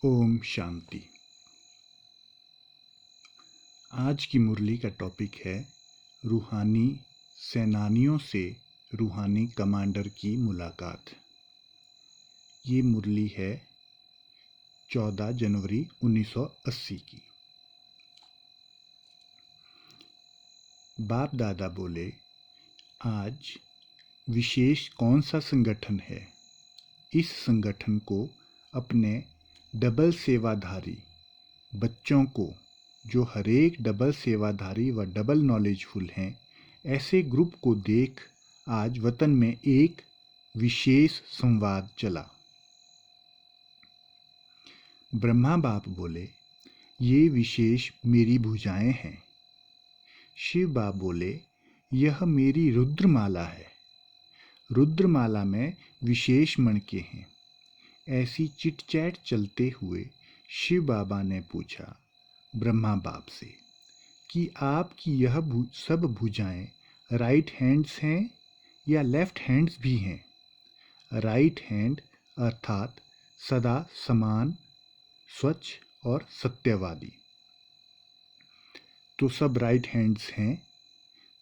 ओम शांति। आज की मुरली का टॉपिक है रूहानी सेनानियों से रूहानी कमांडर की मुलाकात। ये मुरली है 14 जनवरी 1980 की। बाप दादा बोले, आज विशेष कौन सा संगठन है? इस संगठन को अपने डबल सेवाधारी बच्चों को, जो हरेक डबल सेवाधारी व डबल नॉलेजफुल हैं, ऐसे ग्रुप को देख आज वतन में एक विशेष संवाद चला। ब्रह्मा बाप बोले, ये विशेष मेरी भुजाएं हैं। शिव बाप बोले, यह मेरी रुद्रमाला है। रुद्रमाला में विशेष मणके हैं। ऐसी चिटचैट चलते हुए शिव बाबा ने पूछा ब्रह्मा बाप से कि आपकी यह सब भुजाएं राइट हैंड्स हैं या लेफ्ट हैंड्स भी हैं? राइट हैंड अर्थात सदा समान, स्वच्छ और सत्यवादी। तो सब राइट हैंड्स हैं।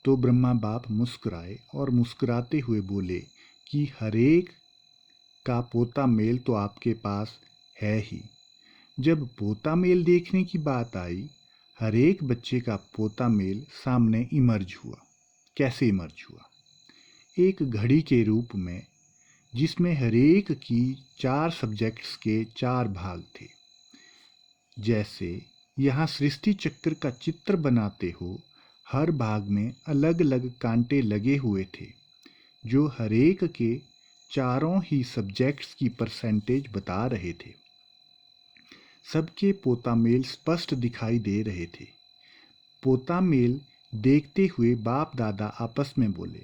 तो ब्रह्मा बाप मुस्कुराए और मुस्कुराते हुए बोले कि हरेक का पोता मेल तो आपके पास है ही। जब पोता मेल देखने की बात आई, हरेक बच्चे का पोता मेल सामने इमर्ज हुआ। कैसे इमर्ज हुआ? एक घड़ी के रूप में, जिसमें हरेक की 4 सब्जेक्ट्स के 4 भाग थे। जैसे यहाँ सृष्टि चक्र का चित्र बनाते हो, हर भाग में अलग अलग कांटे लगे हुए थे, जो हरेक के चारों ही सब्जेक्ट्स की परसेंटेज बता रहे थे। सबके पोता मेल स्पष्ट दिखाई दे रहे थे। पोता मेल देखते हुए बाप दादा आपस में बोले,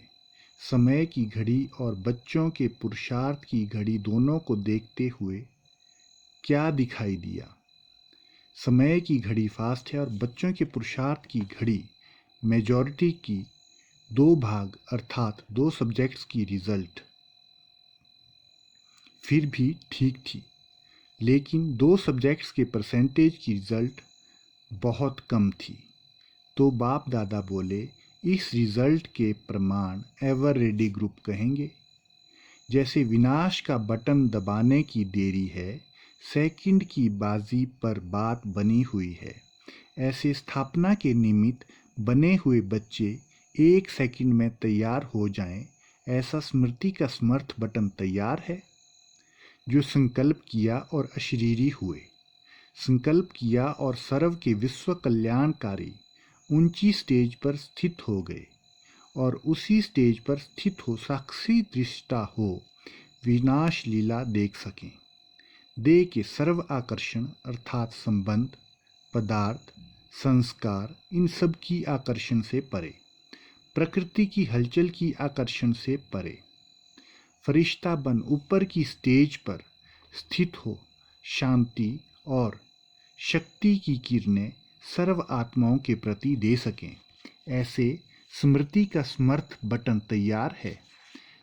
समय की घड़ी और बच्चों के पुरुषार्थ की घड़ी दोनों को देखते हुए क्या दिखाई दिया? समय की घड़ी फास्ट है और बच्चों के पुरुषार्थ की घड़ी मेजॉरिटी की 2 भाग अर्थात 2 सब्जेक्ट्स की रिजल्ट फिर भी ठीक थी, लेकिन 2 सब्जेक्ट्स के परसेंटेज की रिजल्ट बहुत कम थी। तो बाप दादा बोले, इस रिजल्ट के प्रमाण एवर रेडी ग्रुप कहेंगे। जैसे विनाश का बटन दबाने की देरी है, सेकंड की बाजी पर बात बनी हुई है, ऐसे स्थापना के निमित्त बने हुए बच्चे 1 सेकंड में तैयार हो जाएं, ऐसा स्मृति का समर्थ बटन तैयार है। जो संकल्प किया और अशरीरी हुए, संकल्प किया और सर्व के विश्व कल्याणकारी ऊंची स्टेज पर स्थित हो गए और उसी स्टेज पर स्थित हो साक्षी दृष्टा हो विनाश लीला देख सकें। देह के सर्व आकर्षण अर्थात संबंध, पदार्थ, संस्कार, इन सब की आकर्षण से परे, प्रकृति की हलचल की आकर्षण से परे, फरिश्ता बन ऊपर की स्टेज पर स्थित हो शांति और शक्ति की किरणें सर्व आत्माओं के प्रति दे सकें। ऐसे स्मृति का समर्थ बटन तैयार है।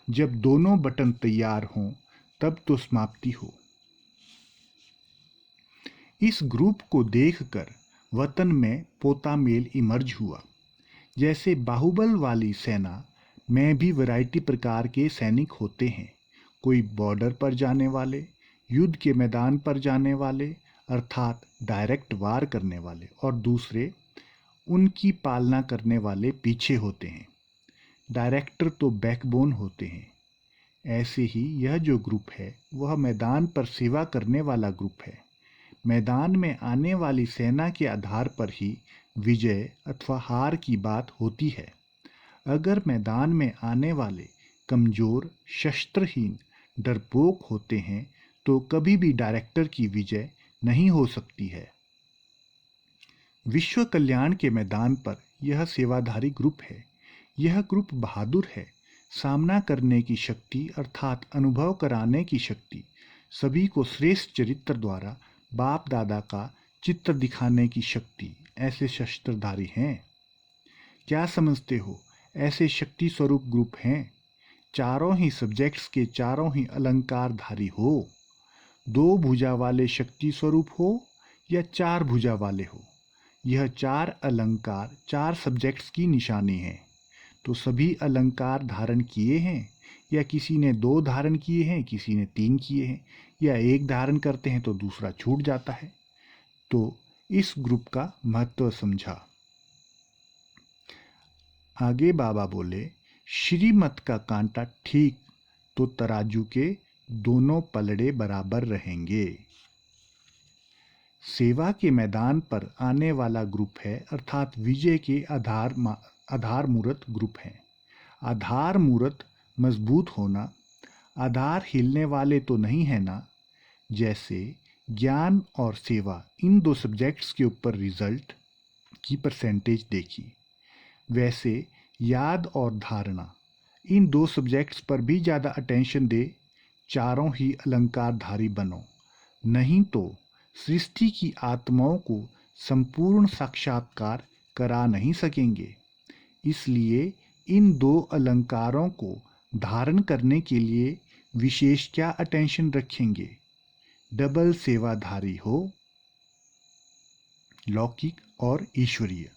जब दोनों बटन तैयार हों, तब तो समाप्ति हो। इस ग्रुप को देखकर वतन में पोता मेल इमर्ज हुआ। जैसे बाहुबल वाली सेना में भी वैरायटी प्रकार के सैनिक होते हैं। कोई बॉर्डर पर जाने वाले, युद्ध के मैदान पर जाने वाले अर्थात डायरेक्ट वार करने वाले, और दूसरे उनकी पालना करने वाले पीछे होते हैं। डायरेक्टर तो बैकबोन होते हैं। ऐसे ही यह जो ग्रुप है वह मैदान पर सेवा करने वाला ग्रुप है। मैदान में आने वाली सेना के आधार पर ही विजय अथवा हार की बात होती है। अगर मैदान में आने वाले कमजोर, शस्त्रहीन, डरपोक होते हैं तो कभी भी डायरेक्टर की विजय नहीं हो सकती है। विश्व कल्याण के मैदान पर यह सेवाधारी ग्रुप है। यह ग्रुप बहादुर है। सामना करने की शक्ति अर्थात अनुभव कराने की शक्ति, सभी को श्रेष्ठ चरित्र द्वारा बाप दादा का चित्र दिखाने की शक्ति, ऐसे शस्त्रधारी हैं। क्या समझते हो? ऐसे शक्ति स्वरूप ग्रुप हैं। चारों ही सब्जेक्ट्स के चारों ही अलंकारधारी हो। 2 भुजा वाले शक्ति स्वरूप हो या 4 भुजा वाले हो, यह 4 अलंकार 4 सब्जेक्ट्स की निशानी है। तो सभी अलंकार धारण किए हैं या किसी ने 2 धारण किए हैं, किसी ने 3 किए हैं, या एक धारण करते हैं तो दूसरा छूट जाता है। तो इस ग्रुप का महत्व समझा। आगे बाबा बोले, श्रीमत का कांटा ठीक तो तराजू के दोनों पलड़े बराबर रहेंगे। सेवा के मैदान पर आने वाला ग्रुप है, अर्थात विजय के आधार मूर्त ग्रुप है। आधार मूर्त मजबूत होना, आधार हिलने वाले तो नहीं है ना। जैसे ज्ञान और सेवा, इन 2 सब्जेक्ट्स के ऊपर रिजल्ट की परसेंटेज देखी, वैसे याद और धारणा, इन 2 सब्जेक्ट्स पर भी ज़्यादा अटेंशन दे, चारों ही अलंकारधारी बनो, नहीं तो सृष्टि की आत्माओं को संपूर्ण साक्षात्कार करा नहीं सकेंगे। इसलिए इन 2 अलंकारों को धारण करने के लिए विशेष क्या अटेंशन रखेंगे? डबल सेवाधारी हो, लौकिक और ईश्वरीय।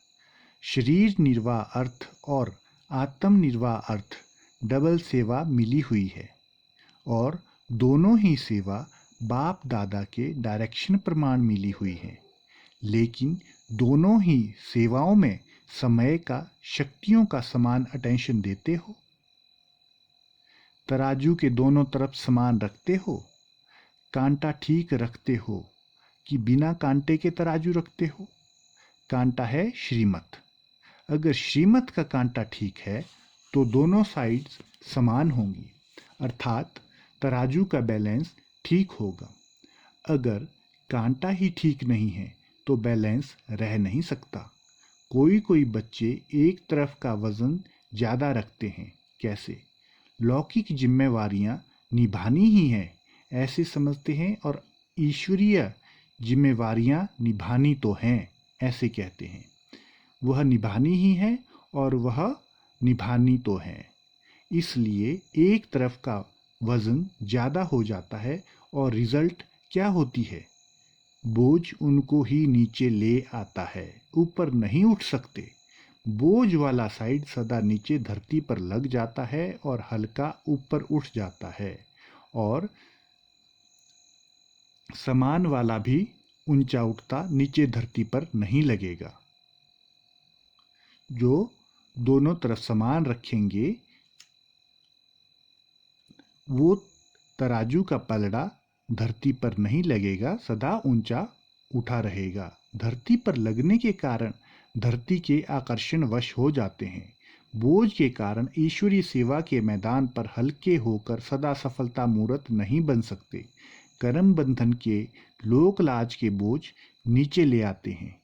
शरीर निर्वाह अर्थ और आत्म निर्वाह अर्थ डबल सेवा मिली हुई है, और दोनों ही सेवा बाप दादा के डायरेक्शन प्रमाण मिली हुई है। लेकिन दोनों ही सेवाओं में समय का, शक्तियों का समान अटेंशन देते हो? तराजू के दोनों तरफ समान रखते हो? कांटा ठीक रखते हो कि बिना कांटे के तराजू रखते हो? कांटा है श्रीमत। अगर श्रीमत का कांटा ठीक है तो दोनों साइड्स समान होंगी, अर्थात तराजू का बैलेंस ठीक होगा। अगर कांटा ही ठीक नहीं है तो बैलेंस रह नहीं सकता। कोई कोई बच्चे एक तरफ का वजन ज़्यादा रखते हैं, कैसे? लौकिक जिम्मेवारियां निभानी ही हैं ऐसे समझते हैं, और ईश्वरीय जिम्मेवारियां निभानी तो हैं ऐसे कहते हैं। वह निभानी ही है और वह निभानी तो है। इसलिए एक तरफ का वजन ज़्यादा हो जाता है और रिजल्ट क्या होती है? बोझ उनको ही नीचे ले आता है, ऊपर नहीं उठ सकते। बोझ वाला साइड सदा नीचे धरती पर लग जाता है और हल्का ऊपर उठ जाता है, और समान वाला भी ऊंचा उठता नीचे धरती पर नहीं लगेगा। जो दोनों तरफ समान रखेंगे वो तराजू का पलड़ा धरती पर नहीं लगेगा, सदा ऊंचा उठा रहेगा। धरती पर लगने के कारण धरती के आकर्षण वश हो जाते हैं। बोझ के कारण ईश्वरीय सेवा के मैदान पर हल्के होकर सदा सफलता मूर्त नहीं बन सकते। कर्म बंधन के लोक लाज के बोझ नीचे ले आते हैं।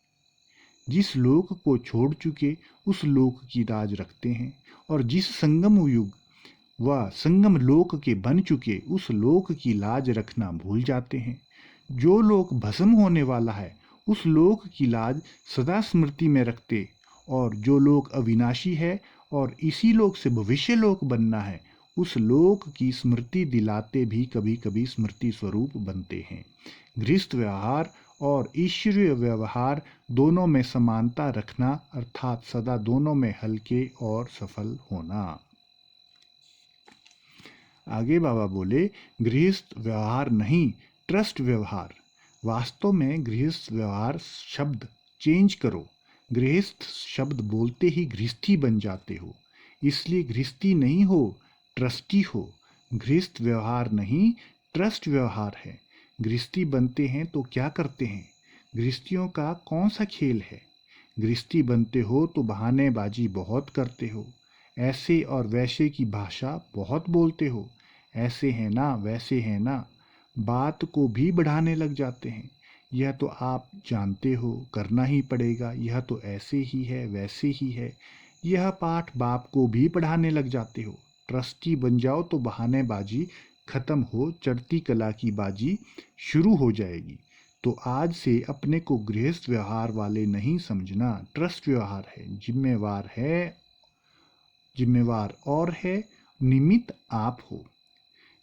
जिस लोक को छोड़ चुके उस लोक की लाज रखते हैं, और जिस संगम युग व संगम लोक के बन चुके उस लोक की लाज रखना भूल जाते हैं। जो लोक भस्म होने वाला है उस लोक की लाज सदा स्मृति में रखते, और जो लोक अविनाशी है और इसी लोक से भविष्य लोक बनना है उस लोक की स्मृति दिलाते भी कभी कभी स्मृति स्वरूप बनते हैं। गृहस्थ व्यवहार और ईश्वरीय व्यवहार दोनों में समानता रखना, अर्थात सदा दोनों में हल्के और सफल होना। आगे बाबा बोले, गृहस्थ व्यवहार नहीं, ट्रस्ट व्यवहार। वास्तव में गृहस्थ व्यवहार शब्द चेंज करो। गृहस्थ शब्द बोलते ही गृहस्थी बन जाते हो, इसलिए गृहस्थी नहीं हो, ट्रस्टी हो। गृहस्थ व्यवहार नहीं, ट्रस्ट व्यवहार है। गृहस्थी बनते हैं तो क्या करते हैं? गृहस्थियों का कौन सा खेल है? गृहस्थी बनते हो तो बहानेबाजी बहुत करते हो, ऐसे और वैसे की भाषा बहुत बोलते हो, ऐसे है ना वैसे है ना, बात को भी बढ़ाने लग जाते हैं। यह तो आप जानते हो, करना ही पड़ेगा, यह तो ऐसे ही है वैसे ही है, यह पाठ बाप को भी पढ़ाने लग जाते हो। ट्रस्टी बन जाओ तो बहानेबाजी खत्म हो, चढ़ती कला की बाजी शुरू हो जाएगी। तो आज से अपने को गृहस्थ व्यवहार वाले नहीं समझना, ट्रस्ट व्यवहार है, जिम्मेवार और है, निमित्त आप हो।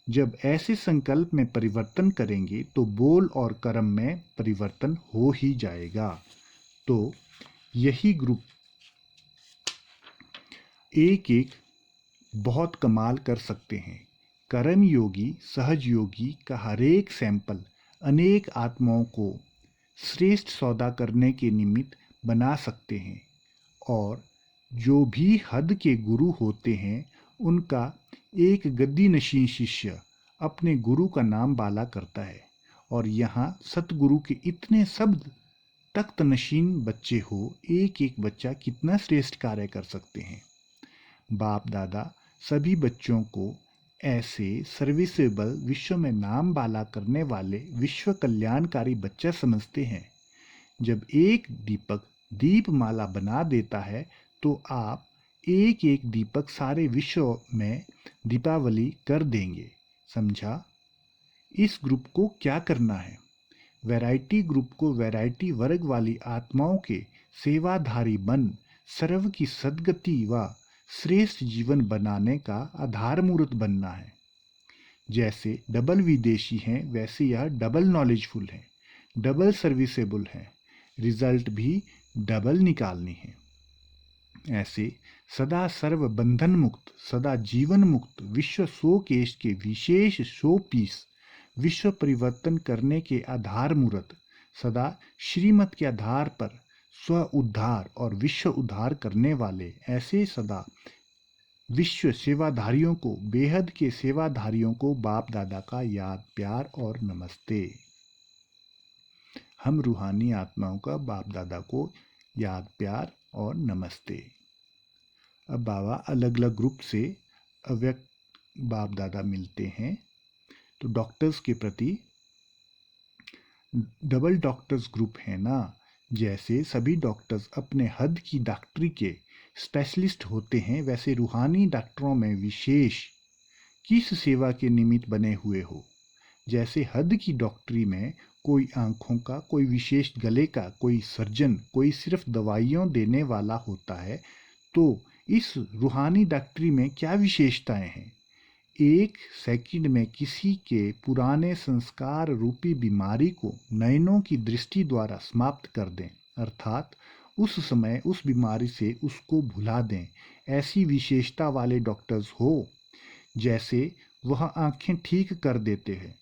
जब ऐसे संकल्प में परिवर्तन करेंगे तो बोल और कर्म में परिवर्तन हो ही जाएगा। तो यही ग्रुप एक एक बहुत कमाल कर सकते हैं। कर्म योगी सहज योगी का हर एक सैंपल अनेक आत्माओं को श्रेष्ठ सौदा करने के निमित्त बना सकते हैं, और जो भी हद के गुरु होते हैं उनका एक गद्दी नशीन शिष्य अपने गुरु का नाम बाला करता है। और यहाँ सतगुरु के इतने सब तख्त नशीन बच्चे हो, एक एक बच्चा कितना श्रेष्ठ कार्य कर सकते हैं। बाप दादा सभी बच्चों को ऐसे सर्विसेबल, विश्व में नाम बाला करने वाले विश्व कल्याणकारी बच्चा समझते हैं। जब एक दीपक दीपमाला बना देता है तो आप एक एक दीपक सारे विश्व में दीपावली कर देंगे। समझा? इस ग्रुप को क्या करना है? वैरायटी ग्रुप को वैरायटी वर्ग वाली आत्माओं के सेवाधारी बन सर्व की सद्गति व श्रेष्ठ जीवन बनाने का आधार मूर्त बनना है। जैसे डबल विदेशी हैं, वैसे यह डबल नॉलेजफुल है, डबल सर्विसेबल है, रिजल्ट भी डबल निकालनी है। ऐसे सदा सर्व बंधन मुक्त, सदा जीवन मुक्त विश्व शोकेश के विशेष शो पीस, विश्व परिवर्तन करने के आधार मूर्त, सदा श्रीमत के आधार पर स्व उद्धार और विश्व उद्धार करने वाले ऐसे सदा विश्व सेवाधारियों को, बेहद के सेवाधारियों को बाप दादा का याद प्यार और नमस्ते। हम रूहानी आत्माओं का बाप दादा को याद प्यार और नमस्ते। अब बाबा अलग अलग ग्रुप से अव्यक्त बाप दादा मिलते हैं। तो डॉक्टर्स के प्रति डबल डॉक्टर्स ग्रुप है ना। जैसे सभी डॉक्टर्स अपने हद की डॉक्टरी के स्पेशलिस्ट होते हैं, वैसे रूहानी डॉक्टरों में विशेष किस सेवा के निमित्त बने हुए हो। जैसे हद की डॉक्टरी में कोई आंखों का, कोई विशेष गले का, कोई सर्जन, कोई सिर्फ दवाइयों देने वाला होता है, तो इस रूहानी डॉक्टरी में क्या विशेषताएं हैं? एक सेकंड में किसी के पुराने संस्कार रूपी बीमारी को नयनों की दृष्टि द्वारा समाप्त कर दें, अर्थात उस समय उस बीमारी से उसको भुला दें। ऐसी विशेषता वाले डॉक्टर्स हो। जैसे वह आंखें ठीक कर देते हैं,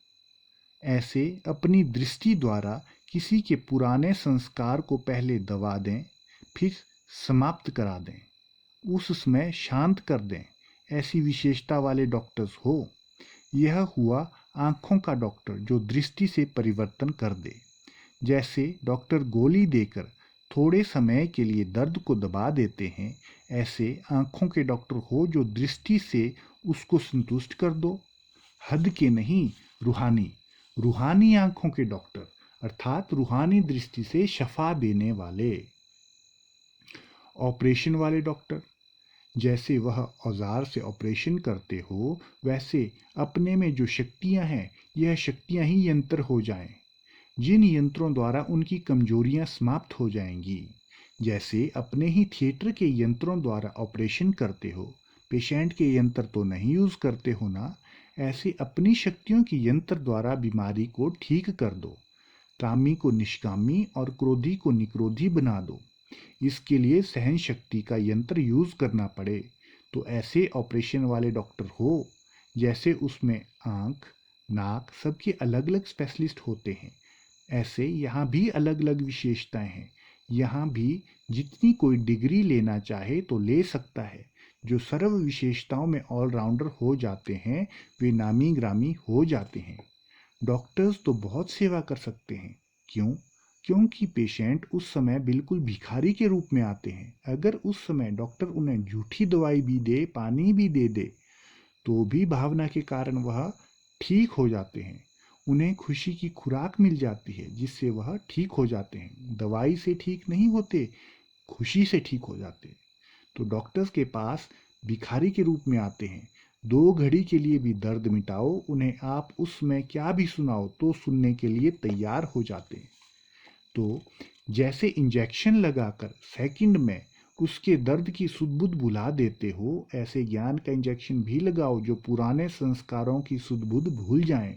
ऐसे अपनी दृष्टि द्वारा किसी के पुराने संस्कार को पहले दबा दें, फिर समाप्त करा दें, उस समय शांत कर दें। ऐसी विशेषता वाले डॉक्टर्स हो। यह हुआ आंखों का डॉक्टर जो दृष्टि से परिवर्तन कर दे। जैसे डॉक्टर गोली देकर थोड़े समय के लिए दर्द को दबा देते हैं, ऐसे आंखों के डॉक्टर हो जो दृष्टि से उसको संतुष्ट कर दो। हद के नहीं, रूहानी आंखों के डॉक्टर, अर्थात रूहानी दृष्टि से शफा देने वाले। ऑपरेशन वाले डॉक्टर, जैसे वह औजार से ऑपरेशन करते हो, वैसे अपने में जो शक्तियां हैं, यह शक्तियां ही यंत्र हो जाएं, जिन यंत्रों द्वारा उनकी कमजोरियां समाप्त हो जाएंगी। जैसे अपने ही थिएटर के यंत्रों द्वारा ऑपरेशन करते हो, पेशेंट के यंत्र तो नहीं यूज करते हो ना। ऐसे अपनी शक्तियों के यंत्र द्वारा बीमारी को ठीक कर दो। कामी को निष्कामी और क्रोधी को निक्रोधी बना दो। इसके लिए सहन शक्ति का यंत्र यूज करना पड़े, तो ऐसे ऑपरेशन वाले डॉक्टर हो। जैसे उसमें आंख, नाक सबके अलग अलग स्पेशलिस्ट होते हैं, ऐसे यहाँ भी अलग अलग विशेषताएं हैं। यहाँ भी जितनी कोई डिग्री लेना चाहे तो ले सकता है। जो सर्व विशेषताओं में ऑलराउंडर हो जाते हैं, वे नामी ग्रामी हो जाते हैं। डॉक्टर्स तो बहुत सेवा कर सकते हैं। क्यों? क्योंकि पेशेंट उस समय बिल्कुल भिखारी के रूप में आते हैं। अगर उस समय डॉक्टर उन्हें झूठी दवाई भी दे, पानी भी दे दे, तो भी भावना के कारण वह ठीक हो जाते हैं। उन्हें खुशी की खुराक मिल जाती है, जिससे वह ठीक हो जाते हैं। दवाई से ठीक नहीं होते, खुशी से ठीक हो जाते हैं। तो डॉक्टर्स के पास भिखारी के रूप में आते हैं। 2 घड़ी के लिए भी दर्द मिटाओ, उन्हें आप उसमें क्या भी सुनाओ तो सुनने के लिए तैयार हो जाते हैं। तो जैसे इंजेक्शन लगाकर सेकंड में उसके दर्द की सुध-बुध भुला देते हो, ऐसे ज्ञान का इंजेक्शन भी लगाओ जो पुराने संस्कारों की सुध-बुध भूल जाएं।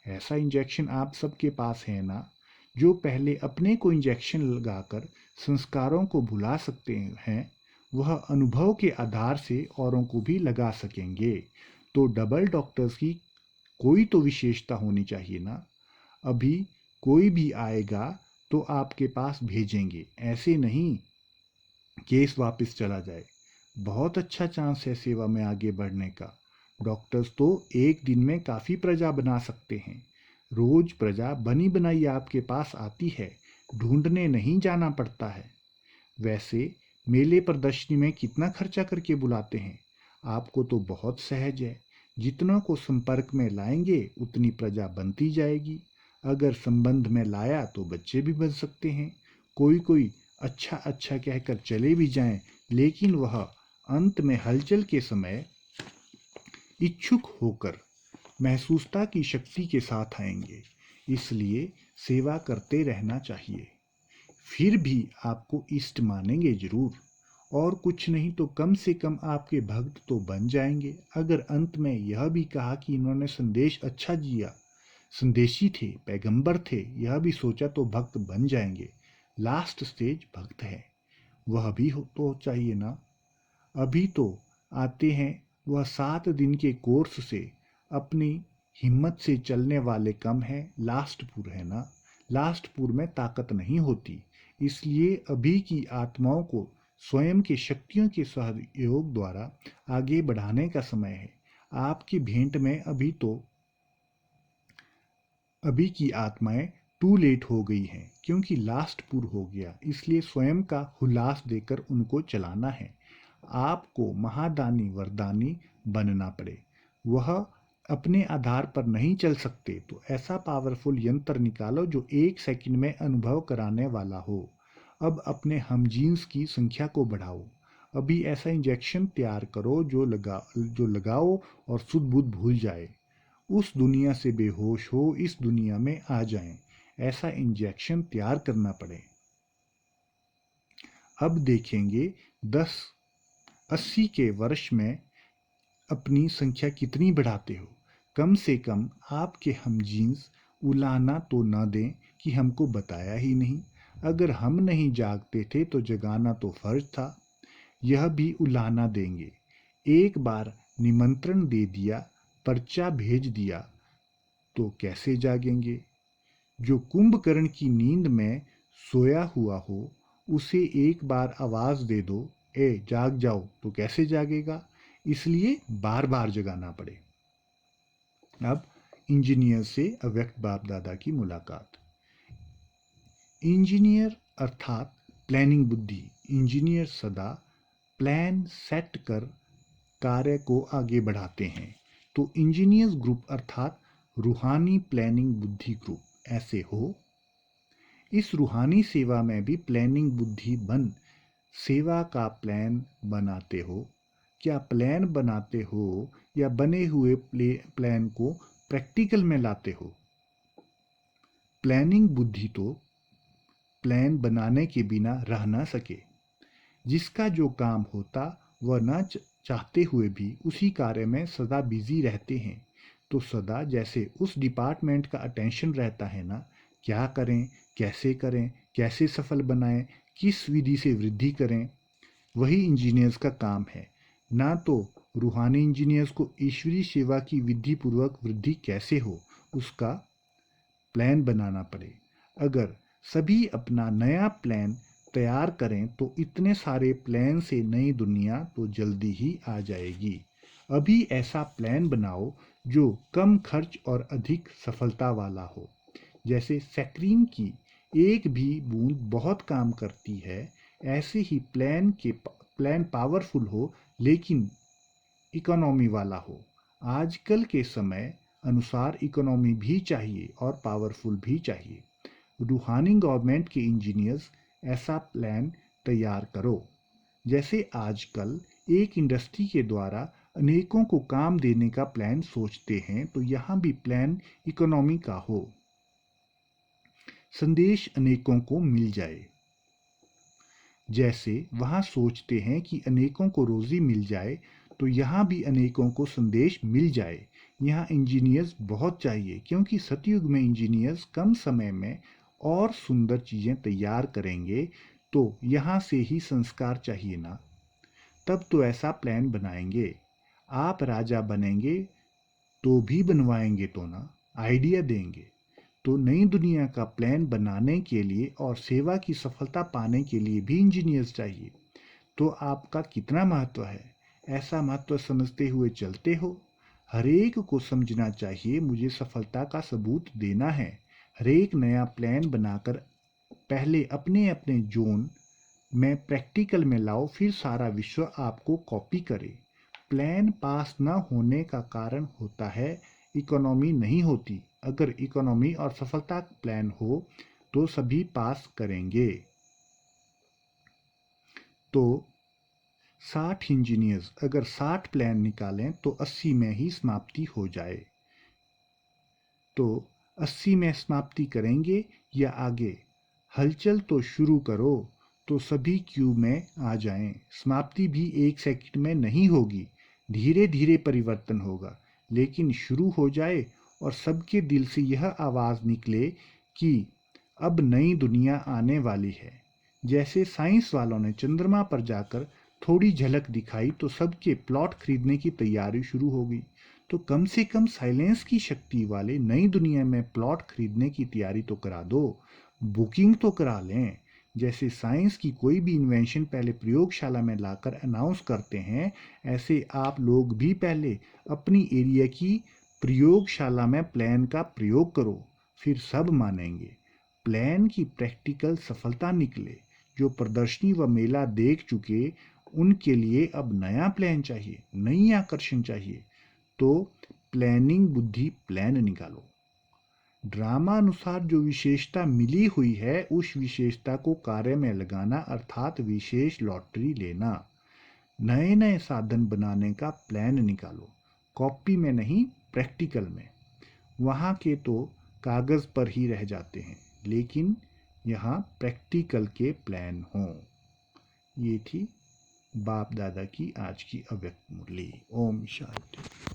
ऐसा इंजेक्शन आप सबके पास है ना, जो पहले अपने को इंजेक्शन लगाकर संस्कारों को भुला सकते हैं, वह अनुभव के आधार से औरों को भी लगा सकेंगे। तो डबल डॉक्टर्स की कोई तो विशेषता होनी चाहिए ना। अभी कोई भी आएगा तो आपके पास भेजेंगे, ऐसे नहीं केस वापस चला जाए। बहुत अच्छा चांस है सेवा में आगे बढ़ने का। डॉक्टर्स तो एक दिन में काफ़ी प्रजा बना सकते हैं। रोज प्रजा बनी बनाई आपके पास आती है, ढूंढने नहीं जाना पड़ता है। वैसे मेले प्रदर्शनी में कितना खर्चा करके बुलाते हैं। आपको तो बहुत सहज है। जितनों को संपर्क में लाएंगे उतनी प्रजा बनती जाएगी। अगर संबंध में लाया तो बच्चे भी बन सकते हैं। कोई कोई अच्छा अच्छा कहकर चले भी जाएं, लेकिन वह अंत में हलचल के समय इच्छुक होकर महसूसता की शक्ति के साथ आएंगे। इसलिए सेवा करते रहना चाहिए। फिर भी आपको इष्ट मानेंगे जरूर, और कुछ नहीं तो कम से कम आपके भक्त तो बन जाएंगे। अगर अंत में यह भी कहा कि इन्होंने संदेश अच्छा दिया, संदेशी थे, पैगंबर थे, यह भी सोचा तो भक्त बन जाएंगे। लास्ट स्टेज भक्त है, वह भी हो तो चाहिए ना। अभी तो आते हैं, वह 7 दिन के कोर्स से अपनी हिम्मत से चलने वाले कम हैं। लास्टपुर है ना, लास्टपुर में ताकत नहीं होती। इसलिए अभी की आत्माओं को स्वयं की शक्तियों के सहयोग द्वारा आगे बढ़ाने का समय है। आपकी भेंट में अभी की आत्माएं टू लेट हो गई हैं, क्योंकि लास्ट पुर हो गया। इसलिए स्वयं का हुलास देकर उनको चलाना है। आपको महादानी वरदानी बनना पड़े। वह अपने आधार पर नहीं चल सकते तो ऐसा पावरफुल यंत्र निकालो जो 1 सेकंड में अनुभव कराने वाला हो। अब अपने हमजीन्स की संख्या को बढ़ाओ। अभी ऐसा इंजेक्शन तैयार करो जो लगाओ और सुध बुध भूल जाए, उस दुनिया से बेहोश हो इस दुनिया में आ जाएं। ऐसा इंजेक्शन तैयार करना पड़े। अब देखेंगे 10-80 के वर्ष में अपनी संख्या कितनी बढ़ाते हो। कम से कम आपके हमजीन्स उलाना तो न दें कि हमको बताया ही नहीं। अगर हम नहीं जागते थे तो जगाना तो फर्ज था। यह भी उलाना देंगे। एक बार निमंत्रण दे दिया, पर्चा भेज दिया तो कैसे जागेंगे। जो कुंभकर्ण की नींद में सोया हुआ हो, उसे एक बार आवाज दे दो, ए जाग जाओ, तो कैसे जागेगा। इसलिए बार बार जगाना पड़े। अब इंजीनियर से अव्यक्त बाप दादा की मुलाकात। इंजीनियर अर्थात प्लानिंग बुद्धि। इंजीनियर सदा प्लान सेट कर कार्य को आगे बढ़ाते हैं। तो इंजीनियर्स ग्रुप अर्थात रूहानी प्लानिंग बुद्धि ग्रुप ऐसे हो। इस रूहानी सेवा में भी प्लानिंग बुद्धि बन सेवा का प्लान बनाते हो। क्या प्लान बनाते हो या बने हुए प्लान को प्रैक्टिकल में लाते हो। प्लानिंग बुद्धि तो प्लान बनाने के बिना रह ना सके। जिसका जो काम होता वह न चाहते हुए भी उसी कार्य में सदा बिजी रहते हैं। तो सदा जैसे उस डिपार्टमेंट का अटेंशन रहता है ना, क्या करें, कैसे सफल बनाएं, किस विधि से वृद्धि करें, वही इंजीनियर्स का काम है। ना तो रूहानी इंजीनियर्स को ईश्वरीय सेवा की विधि पूर्वक वृद्धि कैसे हो उसका प्लान बनाना पड़े। अगर सभी अपना नया प्लान तैयार करें तो इतने सारे प्लान से नई दुनिया तो जल्दी ही आ जाएगी। अभी ऐसा प्लान बनाओ जो कम खर्च और अधिक सफलता वाला हो। जैसे सैक्रीन की एक भी बूंद बहुत काम करती है, ऐसे ही प्लान पावरफुल हो लेकिन इकोनॉमी वाला हो। आजकल के समय अनुसार इकोनॉमी भी चाहिए और पावरफुल भी चाहिए। रूहानी गवर्नमेंट के इंजीनियर्स ऐसा प्लान तैयार करो। जैसे आजकल एक इंडस्ट्री के द्वारा अनेकों को काम देने का प्लान सोचते हैं, तो यहाँ भी प्लान इकोनॉमी का हो, संदेश अनेकों को मिल जाए। जैसे वहाँ सोचते हैं कि अनेकों को रोज़ी मिल जाए, तो यहाँ भी अनेकों को संदेश मिल जाए। यहाँ इंजीनियर्स बहुत चाहिए, क्योंकि सतयुग में इंजीनियर्स कम समय में और सुंदर चीज़ें तैयार करेंगे। तो यहाँ से ही संस्कार चाहिए ना। तब तो ऐसा प्लान बनाएंगे। आप राजा बनेंगे तो भी बनवाएंगे तो ना, आइडिया देंगे। तो नई दुनिया का प्लान बनाने के लिए और सेवा की सफलता पाने के लिए भी इंजीनियर्स चाहिए। तो आपका कितना महत्व है, ऐसा महत्व समझते हुए चलते हो। हरेक को समझना चाहिए मुझे सफलता का सबूत देना है। हरेक नया प्लान बनाकर पहले अपने अपने जोन में प्रैक्टिकल में लाओ, फिर सारा विश्व आपको कॉपी करे। प्लान पास न होने का कारण होता है इकोनॉमी नहीं होती। अगर इकोनॉमी और सफलता प्लान हो तो सभी पास करेंगे। तो 60 इंजीनियर्स अगर 60 प्लान निकालें तो 80 में ही समाप्ति हो जाए। तो 80 में समाप्ति करेंगे या आगे? हलचल तो शुरू करो, तो सभी क्यू में आ जाएं। समाप्ति भी 1 सेकंड में नहीं होगी, धीरे धीरे परिवर्तन होगा। लेकिन शुरू हो जाए और सबके दिल से यह आवाज़ निकले कि अब नई दुनिया आने वाली है। जैसे साइंस वालों ने चंद्रमा पर जाकर थोड़ी झलक दिखाई तो सबके प्लॉट खरीदने की तैयारी शुरू हो गई। तो कम से कम साइलेंस की शक्ति वाले नई दुनिया में प्लॉट खरीदने की तैयारी तो करा दो, बुकिंग तो करा लें। जैसे साइंस की कोई भी इन्वेंशन पहले प्रयोगशाला में लाकर अनाउंस करते हैं, ऐसे आप लोग भी पहले अपनी एरिया की प्रयोगशाला में प्लान का प्रयोग करो, फिर सब मानेंगे। प्लान की प्रैक्टिकल सफलता निकले। जो प्रदर्शनी व मेला देख चुके, उनके लिए अब नया प्लान चाहिए, नई आकर्षण चाहिए। तो प्लानिंग बुद्धि प्लान निकालो। ड्रामा अनुसार जो विशेषता मिली हुई है उस विशेषता को कार्य में लगाना, अर्थात विशेष लॉटरी लेना। नए नए साधन बनाने का प्लान निकालो, कॉपी में नहीं, प्रैक्टिकल में। वहाँ के तो कागज़ पर ही रह जाते हैं, लेकिन यहाँ प्रैक्टिकल के प्लान हों। ये थी बाप दादा की आज की अव्यक्त मुरली। ओम शांति।